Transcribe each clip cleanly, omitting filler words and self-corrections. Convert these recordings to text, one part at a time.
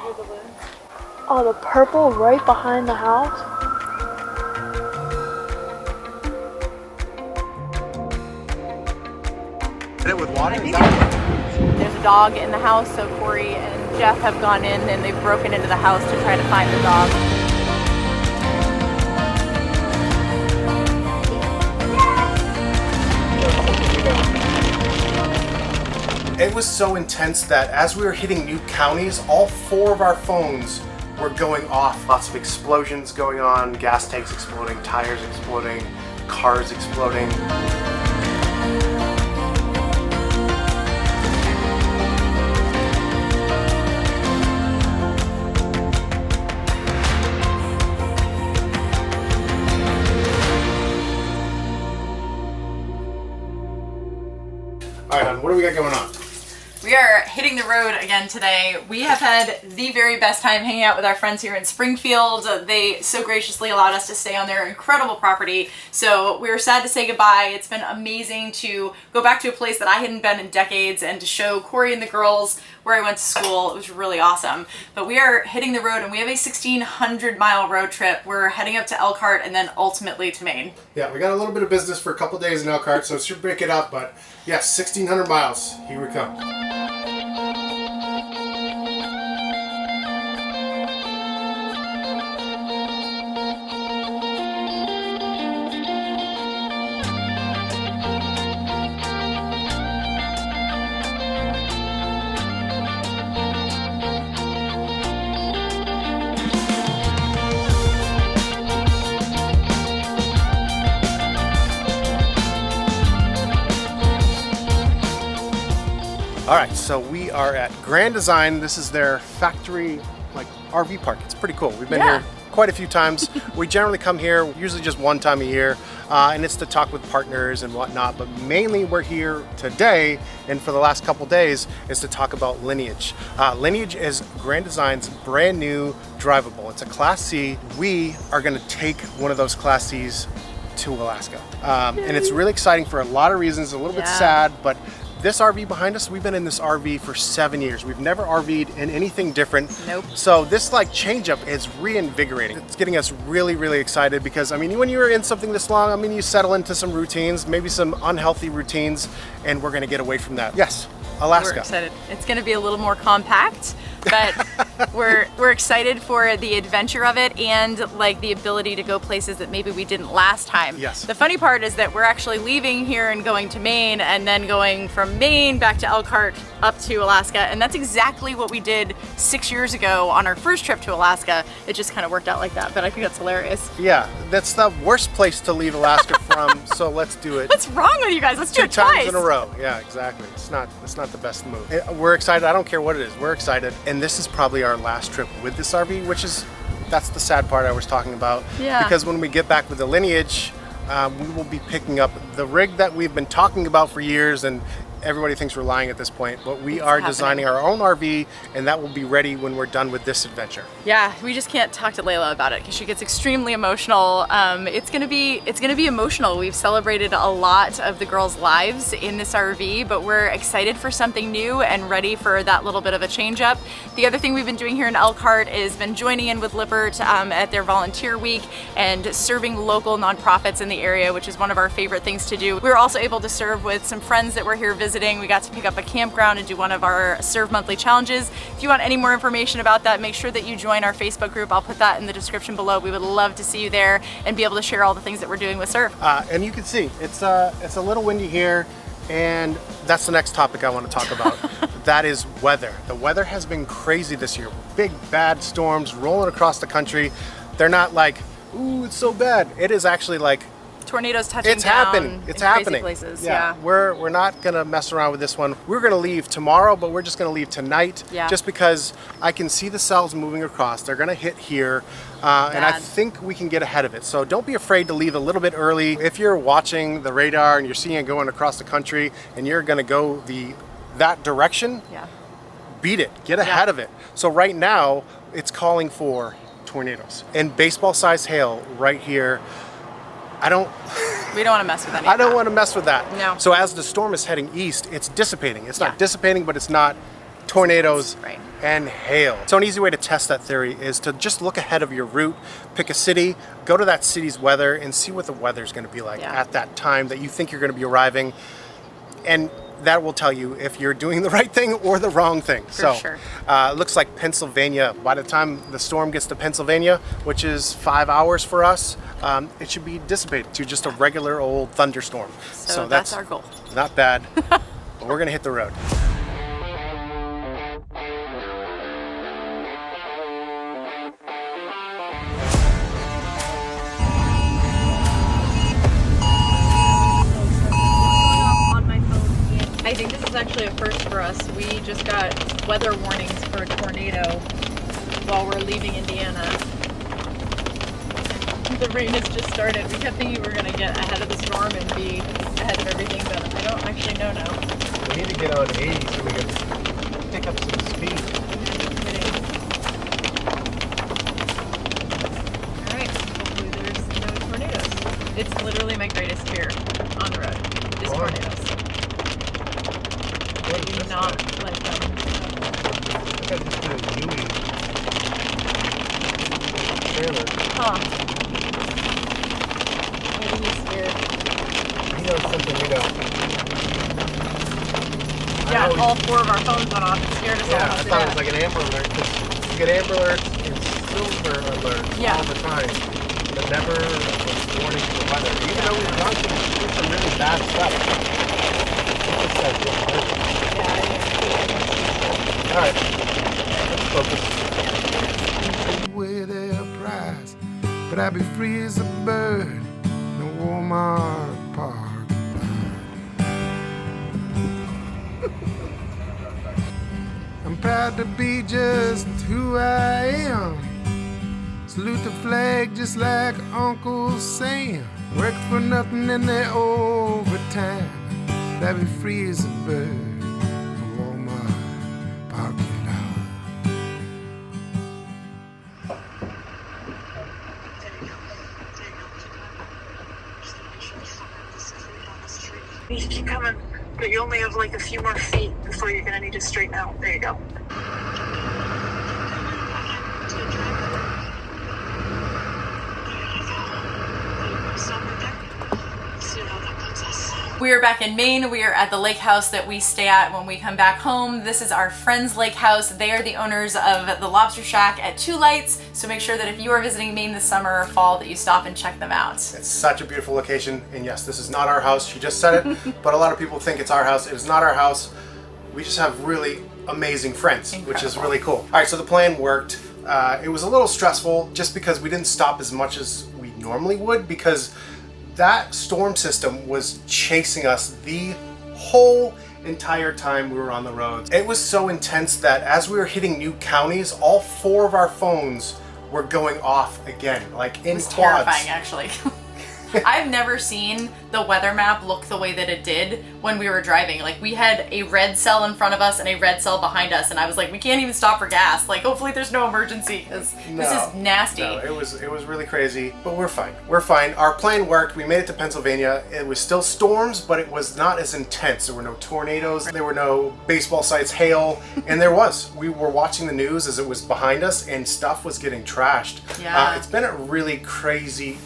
hear the wind. Oh, the purple right behind the house. Hit it with water? There's a dog in the house, so Corey and Jeff have gone in and they've broken into the house to try to find the dog. It was so intense that as we were hitting new counties, all 4 of our phones were going off. Lots of explosions going on, gas tanks exploding, tires exploding, cars exploding. All right, what do we got going on? We are hitting the road again today. We have had the very best time hanging out with our friends here in Springfield. They so graciously allowed us to stay on their incredible property. So we were sad to say goodbye. It's been amazing to go back to a place that I hadn't been in decades and to show Corey and the girls where I went to school. It was really awesome. But we are hitting the road and we have a 1,600-mile road trip. We're heading up to Elkhart and then ultimately to Maine. Yeah, we got a little bit of business for a couple days in Elkhart, so it should break it up, but yes, 1,600 miles. Here we come. All right, so we are at Grand Design. This is their factory, like RV park. It's pretty cool. We've been here quite a few times. We generally come here usually just one time a year, and it's to talk with partners and whatnot. But mainly we're here today, and for the last couple days, is to talk about Lineage. Lineage is Grand Design's brand new drivable. It's a Class C. We are going to take one of those Class Cs to Alaska, and it's really exciting for a lot of reasons. A little bit sad, but this RV behind us, we've been in this RV for 7 years. We've never RV'd in anything different. Nope. So this like change up is reinvigorating. It's getting us really, really excited because I mean, when you're in something this long, I mean, you settle into some routines, maybe some unhealthy routines, and we're gonna get away from that. Yes, Alaska. We're excited. It's gonna be a little more compact, but we're excited for the adventure of it and like the ability to go places that maybe we didn't last time. Yes. The funny part is that we're actually leaving here and going to Maine and then going from Maine back to Elkhart up to Alaska, and that's exactly what we did 6 years ago on our first trip to Alaska. It just kind of worked out like that, but I think that's hilarious. Yeah, that's the worst place to leave Alaska from, so let's do it. What's wrong with you guys? Let's do it twice. 2 times in a row. Yeah, exactly. It's not the best move. We're excited. I don't care what it is. We're excited, and this is probably our last trip with this RV, which is, that's the sad part I was talking about. Yeah. Because when we get back with the Lineage, we will be picking up the rig that we've been talking about for years, and everybody thinks we're lying at this point, but we are designing our own RV, and that will be ready when we're done with this adventure. Yeah, we just can't talk to Layla about it because she gets extremely emotional. It's gonna be emotional. We've celebrated a lot of the girls' lives in this RV, but we're excited for something new and ready for that little bit of a change up. The other thing we've been doing here in Elkhart is been joining in with Lippert at their volunteer week and serving local nonprofits in the area, which is one of our favorite things to do. We were also able to serve with some friends that were here visiting. We got to pick up a campground and do one of our Serve Monthly challenges. If you want any more information about that, make sure that you join our Facebook group. I'll put that in the description below. We would love to see you there and be able to share all the things that we're doing with Serve. And you can see, it's a little windy here, and that's the next topic I want to talk about. That is weather. The weather has been crazy this year. Big, bad storms rolling across the country. They're not like, ooh, it's so bad. It is actually like, tornadoes touching it's down happening. It's in crazy happening. Places. Yeah. We're not gonna mess around with this one. We're gonna leave tomorrow, but we're just gonna leave tonight. Yeah. Just because I can see the cells moving across. They're gonna hit here, and I think we can get ahead of it. So don't be afraid to leave a little bit early. If you're watching the radar and you're seeing it going across the country, and you're gonna go that direction, beat it. Get ahead of it. So right now, it's calling for tornadoes and baseball-sized hail right here. We don't want to mess with any I don't want to mess with that. No. So as the storm is heading east, it's dissipating. It's not dissipating, but it's not tornadoes, Right. and hail. So an easy way to test that theory is to just look ahead of your route, pick a city, go to that city's weather, and see what the weather's going to be like at that time that you think you're going to be arriving. And that will tell you if you're doing the right thing or the wrong thing. For sure. It looks like Pennsylvania, by the time the storm gets to Pennsylvania, which is 5 hours for us, it should be dissipated to just a regular old thunderstorm. So that's our goal. Not bad, but we're gonna hit the road. I think this is actually a first for us. We just got weather warnings for a tornado while we're leaving Indiana. The rain has just started. We kept thinking we were going to get ahead of the storm and be ahead of everything, but I don't actually know now. We need to get on 80 so we can pick up some speed. Alright, hopefully there's no tornadoes. It's literally my greatest fear on the road, is tornadoes. I do not like them. I think I just did a Dewey trailer. Huh. Maybe he's scared. He knows something we don't. Yeah, all 4 of our phones went off. It scared us all. Yeah, I thought it was like an Amber Alert. You get Amber Alerts and Silver Alerts all the time. But never a warning for weather. Even though we were on some really bad stuff. It just says alright, let's focus. Away their prize, but I'd be free as a bird in a Walmart park. I'm proud to be just who I am. Salute the flag just like Uncle Sam. Work for nothing in their overtime, but I'd be free as a bird. You can keep coming, but you only have like a few more feet before you're gonna need to straighten out. There you go. We are back in Maine. We are at the lake house that we stay at when we come back home. This is our friend's lake house. They are the owners of the Lobster Shack at Two Lights. So make sure that if you are visiting Maine this summer or fall that you stop and check them out. It's such a beautiful location. And yes, this is not our house. She just said it, but a lot of people think it's our house. It is not our house. We just have really amazing friends, which is really cool. All right, so the plan worked. It was a little stressful just because we didn't stop as much as we normally would because that storm system was chasing us the whole entire time we were on the roads. It was so intense that as we were hitting new counties, all 4 of our phones were going off again, like in quads. Terrifying, actually. I've never seen the weather map look the way that it did when we were driving. Like, we had a red cell in front of us and a red cell behind us, and I was like, we can't even stop for gas. Like, hopefully there's no emergency, because this is nasty. No, it was really crazy, but we're fine. We're fine. Our plan worked. We made it to Pennsylvania. It was still storms, but it was not as intense. There were no tornadoes. There were no baseball-sized hail, and there was. We were watching the news as it was behind us, and stuff was getting trashed. Yeah. It's been a really crazy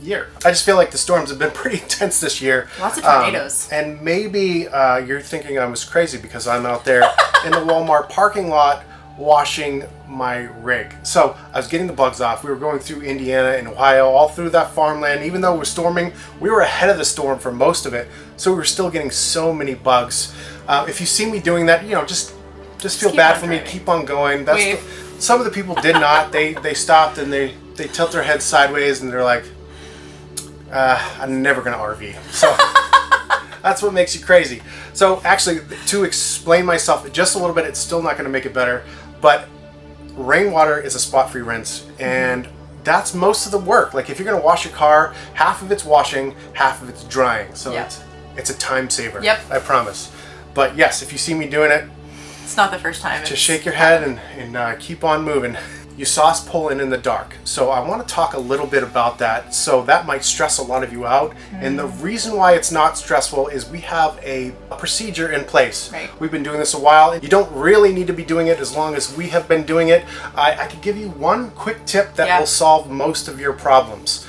year. I just feel like the storms have been pretty intense this year. Lots of tornadoes. And maybe you're thinking I was crazy because I'm out there in the Walmart parking lot washing my rig. So I was getting the bugs off. We were going through Indiana and Ohio, all through that farmland. Even though it was storming, we were ahead of the storm for most of it. So we were still getting so many bugs. If you see me doing that, just feel bad for me. Keep on going. Some of the people did not. They stopped and they tilt their heads sideways and they're like, I'm never gonna RV. So that's what makes you crazy. So actually, to explain myself just a little bit, it's still not gonna make it better, but rainwater is a spot-free rinse, and that's most of the work. Like, if you're gonna wash your car, half of it's washing, half of it's drying. So it's a time saver. Yep. I promise. But yes, if you see me doing it, it's not the first time. just shake your head and keep on moving. You saw us pull in the dark. So I want to talk a little bit about that. So that might stress a lot of you out. And the reason why it's not stressful is we have a procedure in place. Right. We've been doing this a while. You don't really need to be doing it as long as we have been doing it. I could give you one quick tip that will solve most of your problems.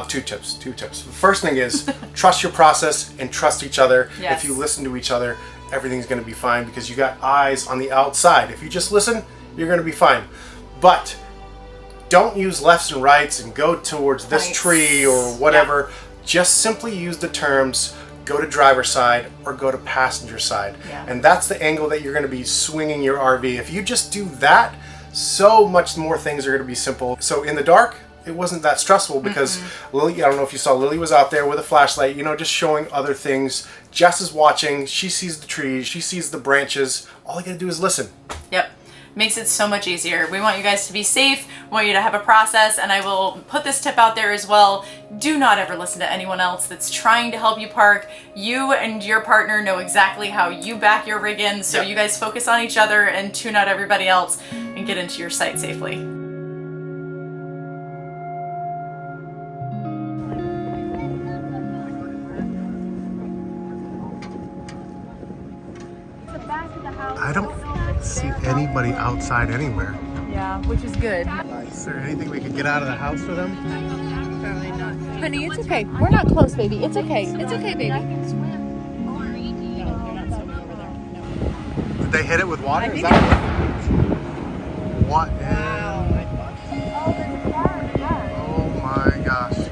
Two tips. The first thing is trust your process and trust each other. Yes. If you listen to each other, everything's going to be fine because you got eyes on the outside. If you just listen, you're going to be fine. But don't use lefts and rights and go towards this tree or whatever. Just simply use the terms go to driver's side or go to passenger side. And that's the angle that you're going to be swinging your RV. If you just do that, so much more things are going to be simple. So in the dark, it wasn't that stressful because Lily, I don't know if you saw, Lily was out there with a flashlight, you know, just showing other things. Jess is watching. She sees the trees. She sees the branches. All you got to do is listen. Yep. Makes it so much easier. We want you guys to be safe. We want you to have a process, and I will put this tip out there as well. Do not ever listen to anyone else that's trying to help you park. You and your partner know exactly how you back your rig in, so you guys focus on each other and tune out everybody else and get into your site safely. I don't see anybody outside anywhere. Yeah, which is good. Is there anything we could get out of the house for them? Probably not. Honey, it's okay. We're not close, baby. It's okay. It's okay, baby. Did they hit it with water? I Is think that what? Wow. Oh my gosh.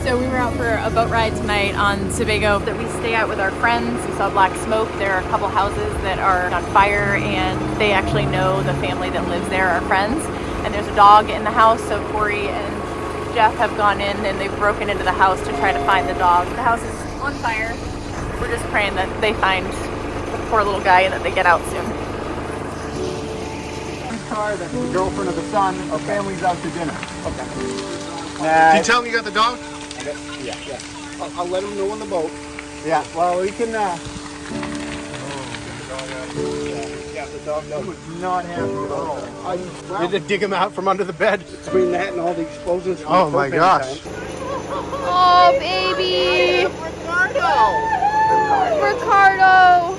So we were out for a boat ride tonight on Sebago that we stay out with our friends. We saw black smoke. There are a couple houses that are on fire and they actually know the family that lives there are friends. And there's a dog in the house, so Corey and Jeff have gone in and they've broken into the house to try to find the dog. The house is on fire. We're just praying that they find the poor little guy and that they get out soon. Car, that's the girlfriend of the son. Our family's out to dinner. Okay. Can you tell me you got the dog? Yeah. I'll let him know on the boat. Yeah, well, we can, Oh, the dog was not happy at all. You had to dig him out from under the bed. Between that and all the explosions from Oh the my propane gosh. tank. Oh, baby! Ricardo! Ricardo?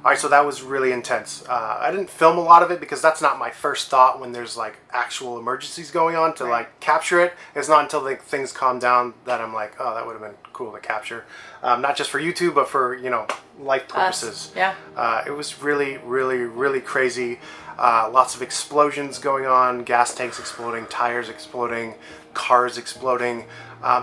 All right, so that was really intense. I didn't film a lot of it because that's not my first thought when there's like actual emergencies going on to like capture it. It's not until like things calm down that I'm like, oh, that would have been cool to capture. Not just for YouTube, but for, you know, life purposes. It was really, really, really crazy. Lots of explosions going on, gas tanks exploding, tires exploding, cars exploding.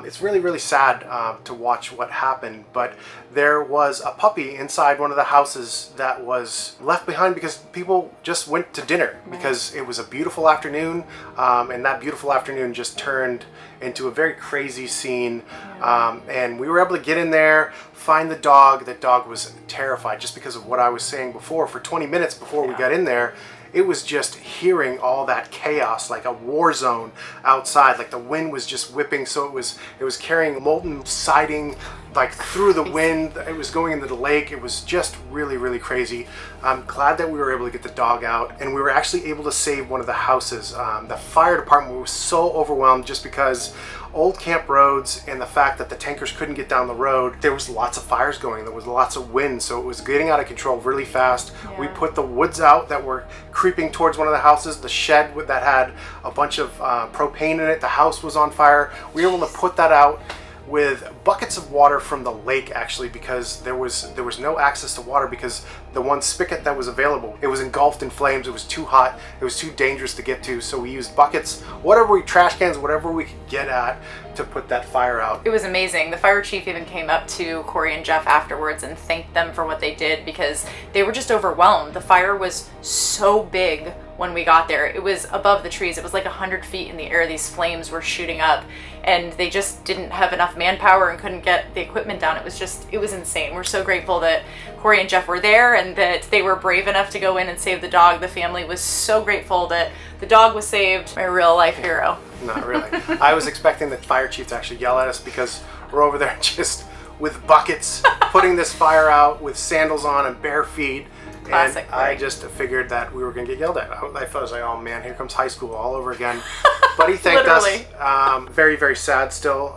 It's really, really sad to watch what happened, but there was a puppy inside one of the houses that was left behind because people just went to dinner because it was a beautiful afternoon, and that beautiful afternoon just turned into a very crazy scene. And we were able to get in there, find the dog. That dog was terrified just because of what I was saying before. For 20 minutes before we got in there, it was just hearing all that chaos, like a war zone outside. Like the wind was just whipping, so it was carrying molten siding like through the wind. It was going into the lake. It was just really, really crazy. I'm glad that we were able to get the dog out, and we were actually able to save one of the houses. The fire department was so overwhelmed just because old camp roads and the fact that the tankers couldn't get down the road. There was lots of fires going. There was lots of wind, so it was getting out of control really fast. We put the woods out that were creeping towards one of the houses. The shed that had a bunch of propane in it, the house was on fire. We were able to put that out with buckets of water from the lake, actually, because there was no access to water because the one spigot that was available, it was engulfed in flames. It was too hot. It was too dangerous to get to. So we used buckets, trash cans, whatever we could get at to put that fire out. It was amazing. The fire chief even came up to Corey and Jeff afterwards and thanked them for what they did because they were just overwhelmed. The fire was so big when we got there. It was above the trees. It was like 100 feet in the air. These flames were shooting up and they just didn't have enough manpower and couldn't get the equipment down. It was insane. We're so grateful that Corey and Jeff were there and that they were brave enough to go in and save the dog. The family was so grateful that the dog was saved. My real life hero. Not really. I was expecting the fire chief to actually yell at us because we're over there just with buckets putting this fire out with sandals on and bare feet. Classic. And I just figured that we were going to get yelled at. I thought, I was like, oh man, here comes high school all over again. But he thanked us. Very, very sad still.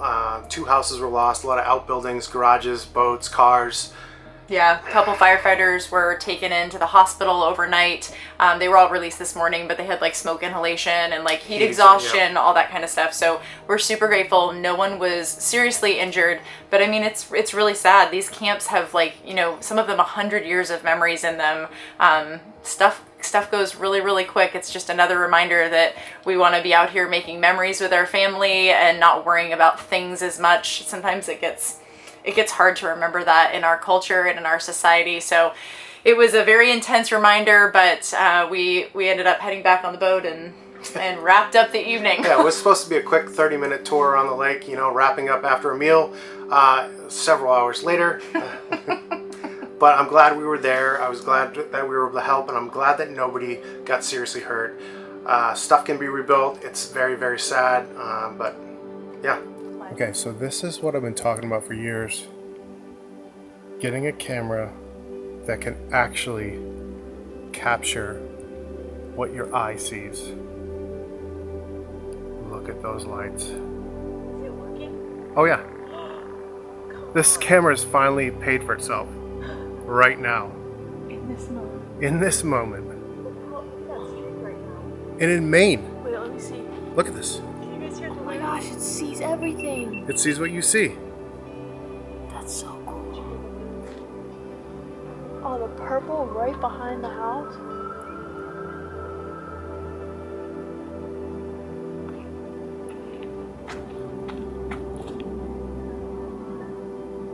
2 houses were lost, a lot of outbuildings, garages, boats, cars. Yeah, a couple firefighters were taken into the hospital overnight. They were all released this morning, but they had like smoke inhalation and like heat exhaustion, all that kind of stuff. So we're super grateful. No one was seriously injured, but I mean, it's really sad. These camps have like, you know, some of them 100 years of memories in them. Stuff goes really, really quick. It's just another reminder that we want to be out here making memories with our family and not worrying about things as much. Sometimes it gets hard to remember that in our culture and in our society. So it was a very intense reminder, but we ended up heading back on the boat and wrapped up the evening. Yeah, it was supposed to be a quick 30-minute tour around the lake, you know, wrapping up after a meal several hours later. But I'm glad we were there. I was glad that we were able to help, and I'm glad that nobody got seriously hurt. Stuff can be rebuilt. It's very, very sad, but yeah. Okay, so this is what I've been talking about for years. Getting a camera that can actually capture what your eye sees. Look at those lights. Is it working? Oh yeah. This camera is finally paid for itself. Right now. In this moment. In this moment. Look at that street right now. And in Maine. Wait, let me see. Look at this. Can you guys hear the Oh my gosh, it sees everything. It sees what you see. That's so cool. Oh, the purple right behind the house.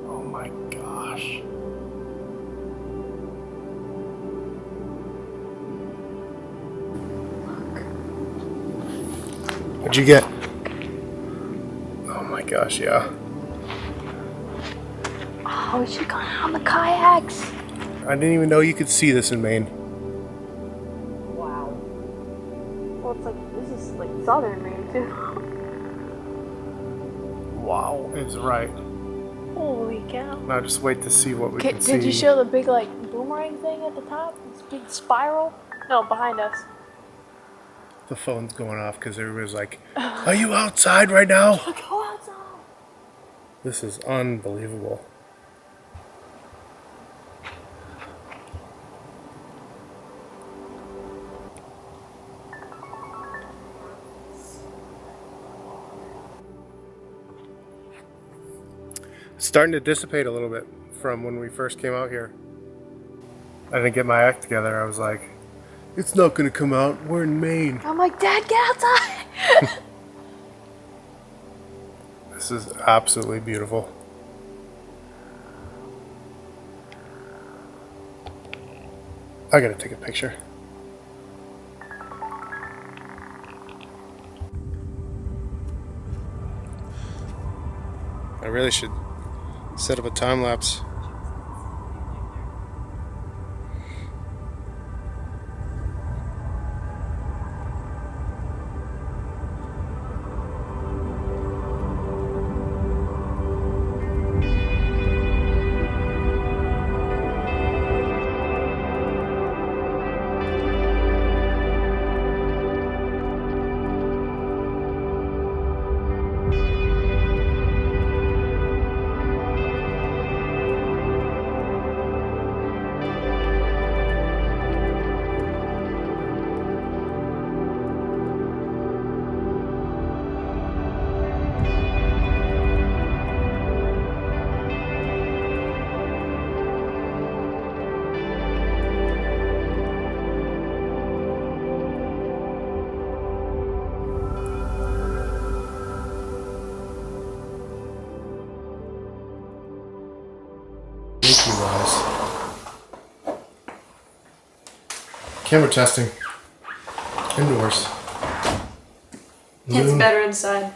Oh my gosh. What'd you get? Oh my gosh, yeah. Oh, we should've gone on the kayaks. I didn't even know you could see this in Maine. Wow. Well, it's like, this is like southern Maine too. Wow, it's right. Holy cow. Now just wait to see what we can see. Did you show the big like boomerang thing at the top? This big spiral? No, behind us. The phone's going off because everybody's like, are you outside right now? Go outside. This is unbelievable. It's starting to dissipate a little bit from when we first came out here. I didn't get my act together. I was like, it's not gonna come out. We're in Maine. I'm like, Dad, get outside. This is absolutely beautiful. I gotta take a picture. I really should set up a time lapse. Camera testing. Indoors. It's better inside.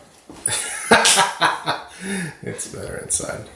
It's better inside.